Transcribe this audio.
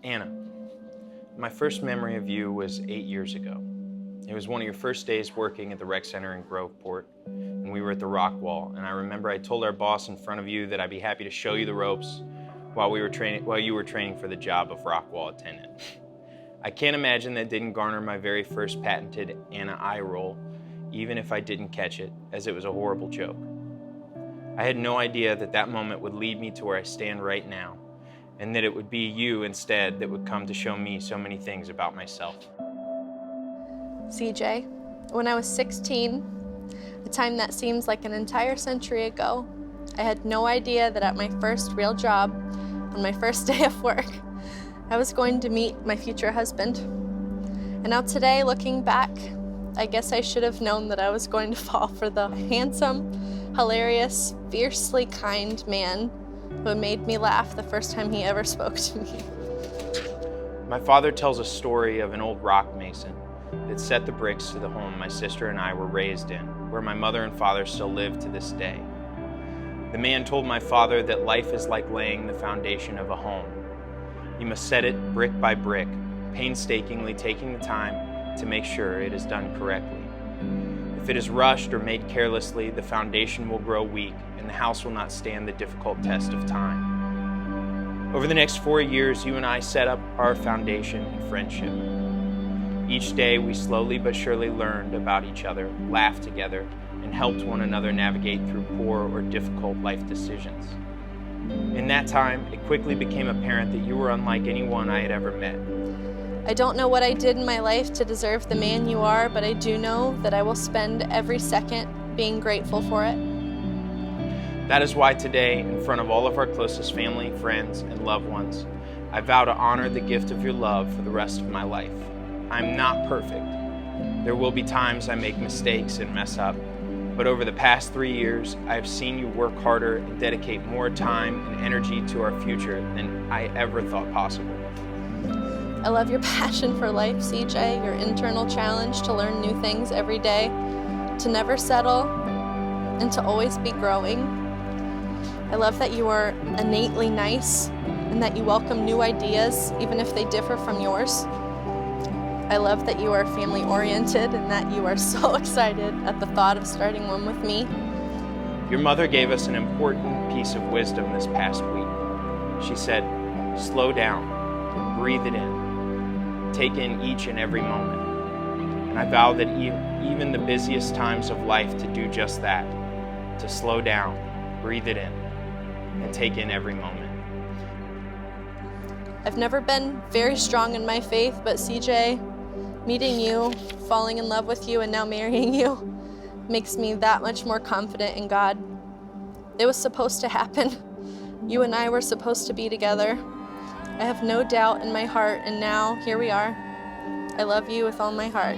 Anna, my first memory of you was 8 years ago. It was one of your first days working at the rec center in Groveport, and we were at the rock wall, and I remember I told our boss in front of you that I'd be happy to show you the ropes while you were training for the job of rock wall attendant. I can't imagine that didn't garner my very first patented Anna eye roll, even if I didn't catch it, as it was a horrible joke. I had no idea that that moment would lead me to where I stand right now, and that it would be you instead that would come to show me so many things about myself. CJ, when I was 16, a time that seems like an entire century ago, I had no idea that at my first real job, on my first day of work, I was going to meet my future husband. And now today, looking back, I guess I should have known that I was going to fall for the handsome, hilarious, fiercely kind man who made me laugh the first time he ever spoke to me. My father tells a story of an old rock mason that set the bricks to the home my sister and I were raised in, where my mother and father still live to this day. The man told my father that life is like laying the foundation of a home. You must set it brick by brick, painstakingly taking the time to make sure it is done correctly. If it is rushed or made carelessly, the foundation will grow weak and the house will not stand the difficult test of time. Over the next 4 years, you and I set up our foundation in friendship. Each day, we slowly but surely learned about each other, laughed together, and helped one another navigate through poor or difficult life decisions. In that time, it quickly became apparent that you were unlike anyone I had ever met. I don't know what I did in my life to deserve the man you are, but I do know that I will spend every second being grateful for it. That is why today, in front of all of our closest family, friends, and loved ones, I vow to honor the gift of your love for the rest of my life. I'm not perfect. There will be times I make mistakes and mess up, but over the past 3 years, I have seen you work harder and dedicate more time and energy to our future than I ever thought possible. I love your passion for life, CJ, your internal challenge to learn new things every day, to never settle, and to always be growing. I love that you are innately nice and that you welcome new ideas, even if they differ from yours. I love that you are family-oriented and that you are so excited at the thought of starting one with me. Your mother gave us an important piece of wisdom this past week. She said, slow down, breathe it in. Take in each and every moment. And I vow that even the busiest times of life to do just that, to slow down, breathe it in, and take in every moment. I've never been very strong in my faith, but CJ, meeting you, falling in love with you, and now marrying you makes me that much more confident in God. It was supposed to happen. You and I were supposed to be together. I have no doubt in my heart, and now here we are. I love you with all my heart.